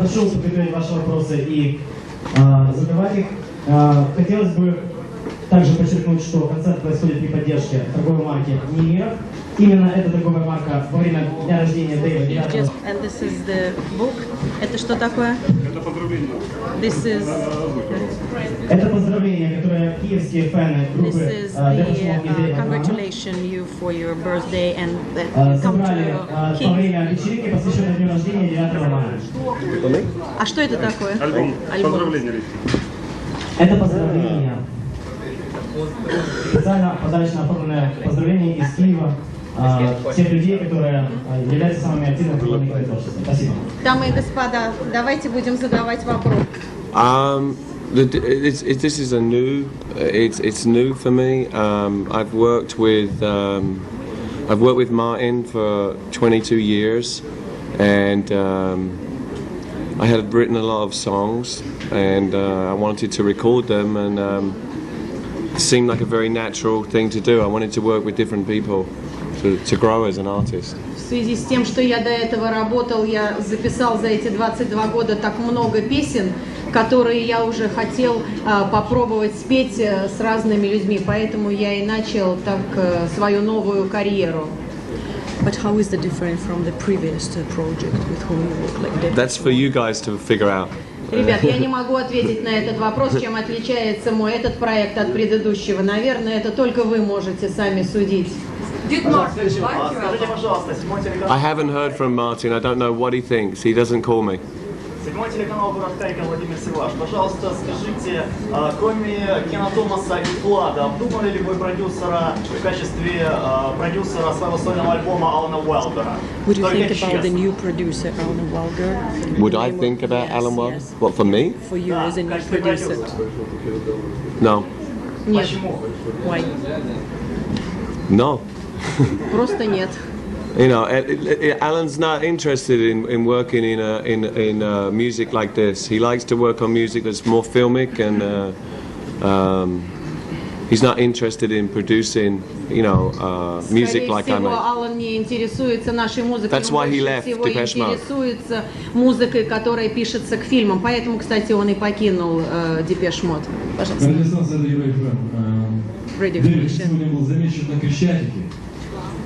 прошу употреблять ваши вопросы и задавать их. Хотелось бы также подчеркнуть, что концерт происходит при поддержке торговой марки «Мир». Именно эта торговая марка во время дня рождения Дэйва 9. And this is the book. Это что такое? Это поздравление. This is... Это поздравление, которое киевские фэны группы This is the congratulation you for your birthday and that you come собрали to во Kiev. время вечеринки, посвященной дню рождения 9 мая. А что это такое? Альбом. Поздравления. Это поздравление. Специально подарочно оформленное поздравление из Киева тех людей, которые являются самыми активными поклонниками творчества. Спасибо. Дамы и господа, давайте будем задавать вопрос. This is a new. It's new for me. I've worked with Martin for 22 years, and I had written a lot of songs, and I wanted to record them, and it seemed like a very natural thing to do. I wanted to work with different people to grow as an artist. В связи с тем, что я до этого работал, я записал за эти 22 года так много песен, которые я уже хотел попробовать спеть с разными людьми, поэтому я и начал так свою новую карьеру. But how is that different from the previous project with whom you worked like that? That's for you guys to figure out. Ребят, я не могу ответить на этот вопрос, чем отличается мой этот проект от предыдущего. Наверное, это только вы можете сами судить. I haven't heard from Martin. I don't know what he thinks. He doesn't call me. Седьмой телеканал «Город Харьков», Владимир Сиваш. Пожалуйста, скажите, кроме Кена Томаса и Влада, обдумали ли вы продюсера в качестве продюсера своего сольного альбома Алана Уайлдера? Would you think about the new producer, Alan Walger? Would I think about Alan Walger? What, for me? For you as a new producer? No. Нет. Почему? Why? No. Просто нет. You know, Alan's not interested in working in music like this. He likes to work on music that's more filmic, and he's not interested in producing, you know, music like I Скорее всего, make. Алан не интересуется нашей музыкой. That's why he Больше left всего Depeche Mode. интересуется музыкой, которая пишется к фильмам. Поэтому, кстати, он и покинул Depeche Mode. Пожалуйста. Радиостанция Radio FM. Radio Дэвид, Station. сегодня был замечен на Крещатике.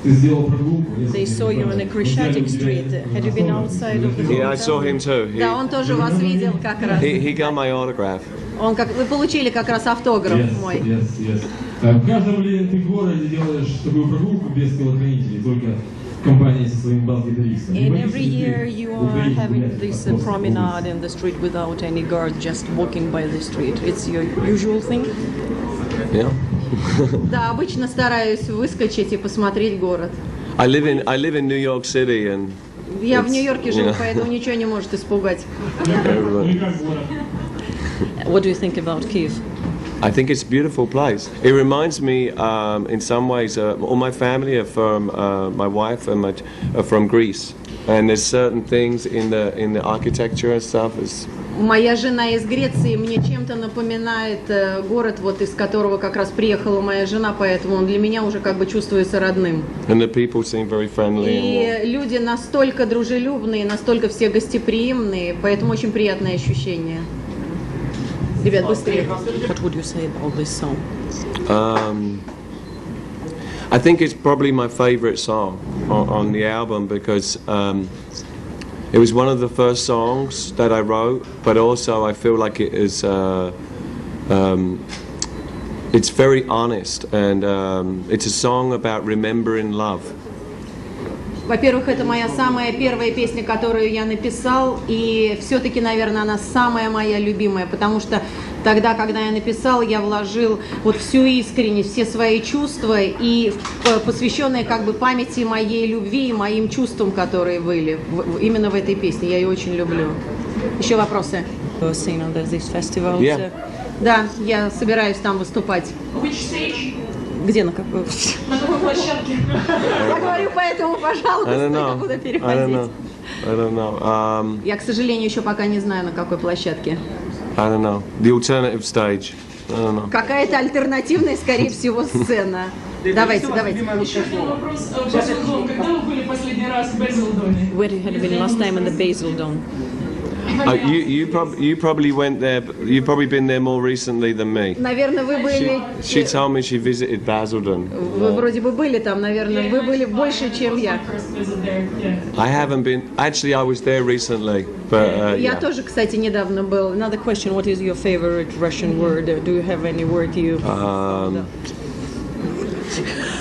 Ты сделал прогулку. They saw you on a Crescentic Street. Had you been outside of the Yeah, I saw him too. Да, он тоже вас видел как раз. He got my autograph. Вы получили как раз автограф мой. Yes. В каждом ли ты городе делаешь такую прогулку без телохранителей, только в компании со своим бас-гитаристом? And every year you are having this promenade in the street without any guard, just walking by the street. It's your usual thing? Yeah. Да, обычно стараюсь выскочить и посмотреть город. I live in New York City, and Я в Нью-Йорке живу, поэтому ничего не может испугать. What do you think about Kiev? I think it's a beautiful place. It reminds me, in some ways, all my family are from my wife and are from Greece, and there's certain things in the architecture and stuff. Моя жена из Греции, мне чем-то напоминает город, вот из которого как раз приехала моя жена, поэтому он для меня уже как бы чувствуется родным. And the people seem very friendly. И люди настолько дружелюбные, настолько все гостеприимные, поэтому очень приятное ощущение. Ребят, быстрее. What would you say about this song? I think it's probably my favorite song on the album because it was one of the first songs that I wrote, but also I feel like it is it's very honest, and it's a song about remembering love. Во-первых, это моя самая первая песня, которую я написал, и все-таки, наверное, она самая моя любимая, потому что тогда, когда я написал, я вложил вот всю искренность, все свои чувства, и посвященные как бы памяти моей любви и моим чувствам, которые были именно в этой песне. Я ее очень люблю. Еще вопросы? Sing on this festival. Yeah. Да, я собираюсь там выступать. Где, на какой? Я говорю, поэтому, пожалуйста, я буду переходить. I don't know. Я, к сожалению, еще пока не знаю, на какой площадке. I don't know. The alternative stage. I don't know. Какая-то альтернативная, скорее всего, сцена. Давайте. Еще один вопрос. Базилдон. Когда вы были последний раз в Базилдоне? Where you had been last time in the Basil Dome? You probably went there. You've probably been there more recently than me. Наверное, вы были... She told me she visited Basildon. Вы вроде бы были там, наверное, вы были больше, чем я. I haven't been. Actually, I was there recently, but Я yeah. тоже, кстати, недавно был. Another question: what is your favorite Russian word? Do you have any word you?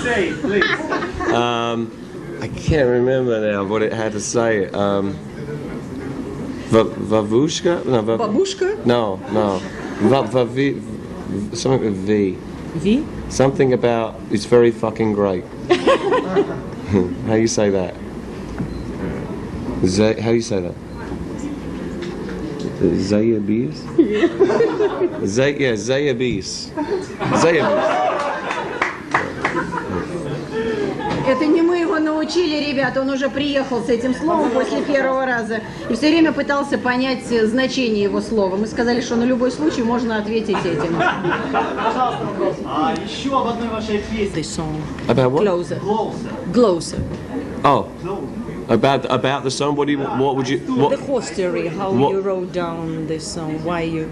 Say, please. I can't remember now what it had to say. Vavushka? No, Babushka? No. Something with V. V? Something about it's very fucking great. How do you say that? How do you say that? Zayabis? Zayabis. Это не мы его научили, ребята, он уже приехал с этим словом после первого раза и все время пытался понять значение его слова. Мы сказали, что на любой случай можно ответить этим. Пожалуйста, вопрос. Еще об одной вашей песне. This song. About what? Closer. Closer. Closer. Oh. About the song. What would you? The whole story. How you wrote down this song? Why you?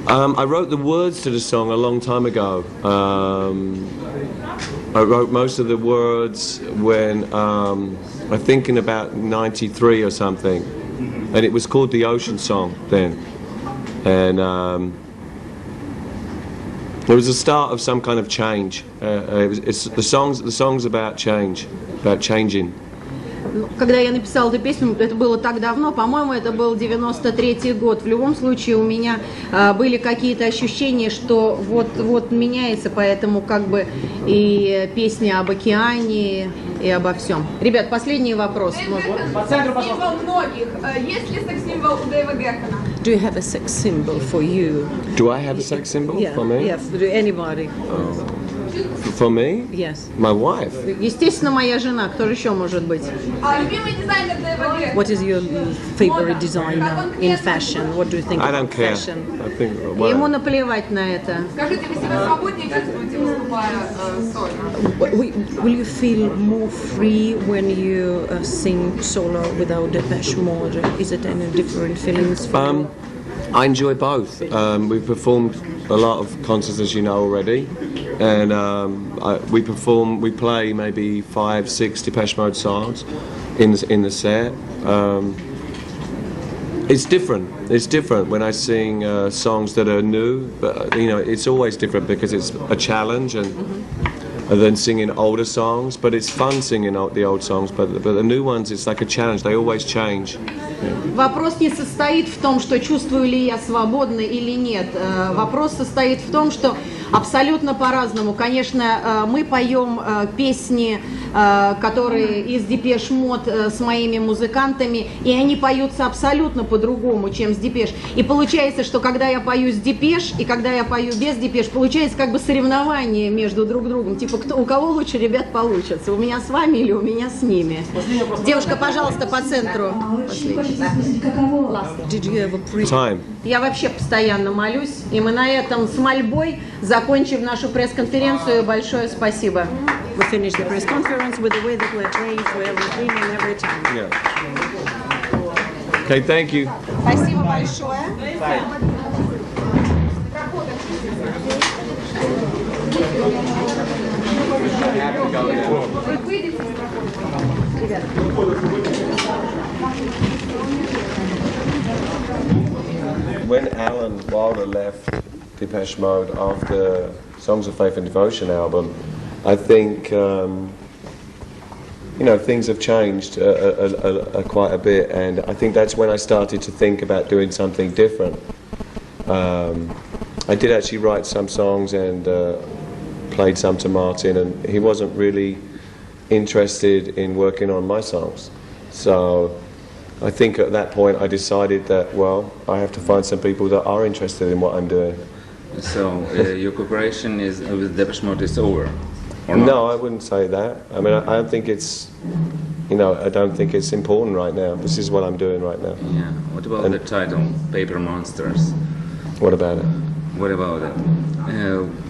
I wrote the words to the song a long time ago. I wrote most of the words when I think in about '93 or something, and it was called the Ocean Song then, and it was the start of some kind of change. The songs about change, about changing. Когда я написала эту песню, это было так давно, по-моему, это был 93-й год. В любом случае у меня были какие-то ощущения, что вот меняется, поэтому как бы и песня об океане, и обо всем. Ребят, последний вопрос. Секс-символ многих. Есть ли секс-символ у Дэйва Гэхана? Do you have a sex symbol for you? Do I have a sex symbol for me? Yeah, for anybody. For me? Yes. My wife. Естественно, моя жена. Кто же еще может быть? Любимый дизайнер Дэйва Гэхана? What is your favorite designer in fashion? What do you think I about don't care. fashion? I think. Ему наплевать на это. Скажите, вы себя свободнее чувствуете, выступая сольно? Will you feel more free when you sing solo without Depeche Mode? Is it any different feelings for you? I enjoy both. We've performed a lot of concerts, as you know already, and we play maybe 5-6 Depeche Mode songs in the set. It's different. It's different when I sing songs that are new, but it's always different because it's a challenge and then singing older songs. But it's fun singing the old songs. But the new ones, it's like a challenge. They always change. Вопрос не состоит в том, что чувствую ли я свободно или нет. Вопрос состоит в том, что абсолютно по-разному. Конечно, мы поем песни, которые из Депеш Мод с моими музыкантами, и они поются абсолютно по-другому, чем с Депеш. И получается, что когда я пою с Депеш и когда я пою без Депеш, получается как бы соревнование между друг другом. Типа, у кого лучше ребят получится? У меня с вами или у меня с ними? Девушка, пожалуйста, по центру. Did you ever pray? Time. Я вообще постоянно молюсь, и мы на этом с мольбой закончим нашу пресс-конференцию. Большое спасибо. We finish the press conference with the way that we're praying for everything and every time. Yeah. Okay, thank you. Спасибо большое. When Alan Wilder left Depeche Mode after Songs of Faith and Devotion album, I think things have changed quite a bit, and I think that's when I started to think about doing something different. I did actually write some songs and played some to Martin, and he wasn't really interested in working on my songs. So I think at that point I decided that, well, I have to find some people that are interested in what I'm doing. So your cooperation with Depeche Mode is over? Or not? No, I wouldn't say that. I mean, I don't think it's, I don't think it's important right now. This is what I'm doing right now. Yeah. What about the title, Paper Monsters? What about it? What about it?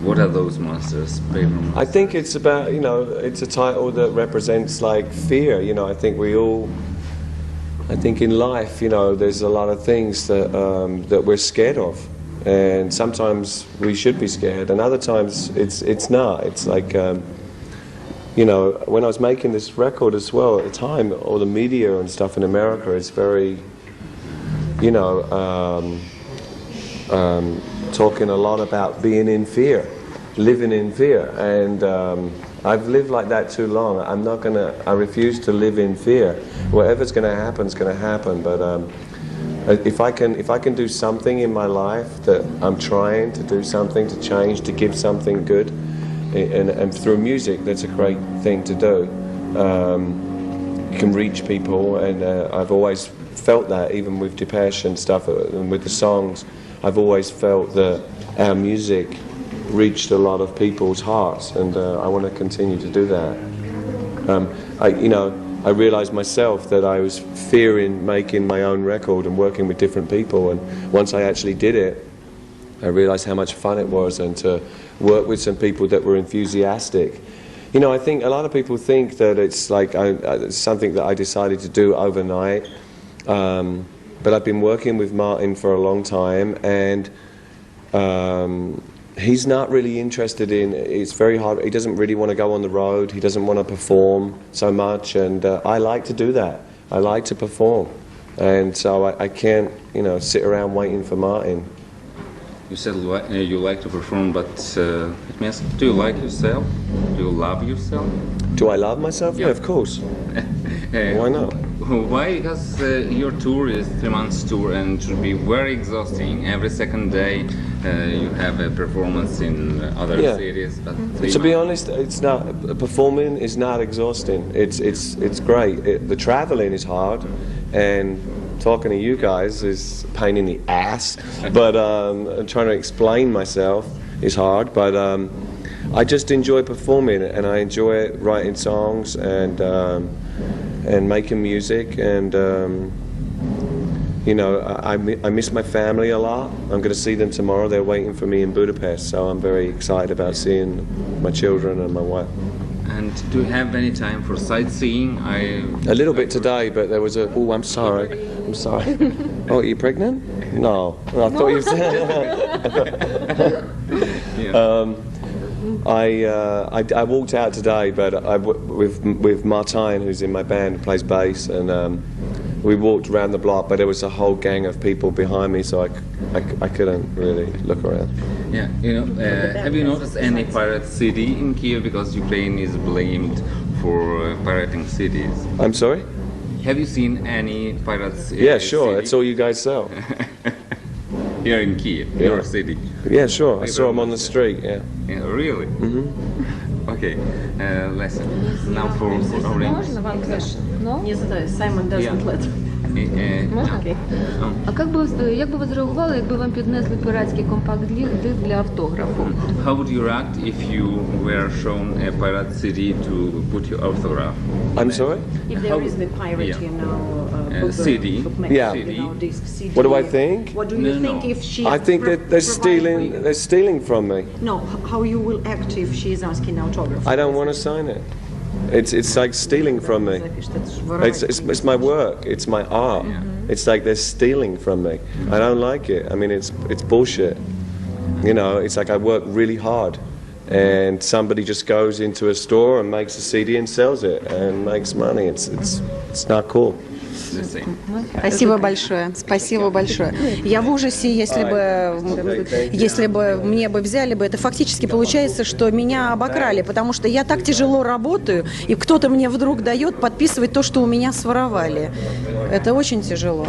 What are those monsters, Paper Monsters? I think it's about, it's a title that represents like fear. I think we all I think in life, there's a lot of things that we're scared of, and sometimes we should be scared, and other times it's not. It's like, when I was making this record as well at the time, all the media and stuff in America is very, talking a lot about being in fear, living in fear, and I've lived like that too long. I refuse to live in fear. Whatever's going to happen is going to happen, but if I can do something in my life, that I'm trying to do something to change, to give something good, and through music, that's a great thing to do. You can reach people, and I've always felt that, even with Depeche and stuff, and with the songs, I've always felt that our music reached a lot of people's hearts, and I want to continue to do that. I realized myself that I was fearing making my own record and working with different people, and once I actually did it, I realized how much fun it was, and to work with some people that were enthusiastic. I think a lot of people think that it's like it's something that I decided to do overnight, but I've been working with Martin for a long time, and he's not really interested in, it's very hard, he doesn't really want to go on the road, he doesn't want to perform so much, and I like to do that. I like to perform, and so I can't, sit around waiting for Martin. You said you like to perform, but it means, do you like yourself? Do you love yourself? Do I love myself? Yeah, of course. Why not? Why? Because your tour is 3 months tour, and it should be very exhausting. Every second day you have a performance in other cities. But to be honest, it's not. Performing is not exhausting. It's great. The traveling is hard, and talking to you guys is a pain in the ass. But trying to explain myself is hard. But I just enjoy performing, and I enjoy writing songs and making music, and I miss my family a lot. I'm going to see them tomorrow. They're waiting for me in Budapest, so I'm very excited about seeing my children and my wife. And do you have any time for sightseeing? A little bit today, but there was I'm sorry. Oh, are you pregnant? No. I thought you said. I walked out today, but with Martin, who's in my band, who plays bass, and we walked around the block, but there was a whole gang of people behind me, so I couldn't really look around. Yeah, have you noticed any pirate city in Kiev? Because Ukraine is blamed for pirating cities. I'm sorry? Have you seen any pirates? Yeah, sure. City? That's all you guys sell. Here in Kiev, your city. Yeah, sure. I saw them on the street. Yeah. Really? Mm-hmm. Okay. Lesson. Now for Можно one question? No? Не задай, Simon doesn't let. Можна? А як би ви зреагували, якби вам піднесли піратський компакт-диск для автографу? How would you react if you were shown a pirate city to put your autograph? I'm sorry? If there is the pirate, CD. Yeah. Disc, CD. What do I think? What do you think if she? I think that they're stealing from me. No, how you will act if she is asking autograph? I don't want to sign it. It's like stealing from me. It's my work. It's my art. It's like they're stealing from me. I don't like it. I mean, it's bullshit. It's like I work really hard, and somebody just goes into a store and makes a CD and sells it and makes money. It's not cool. Спасибо большое. Спасибо большое. Я в ужасе, если бы мне бы взяли бы, это фактически получается, что меня обокрали, потому что я так тяжело работаю, и кто-то мне вдруг дает подписывать то, что у меня своровали. Это очень тяжело.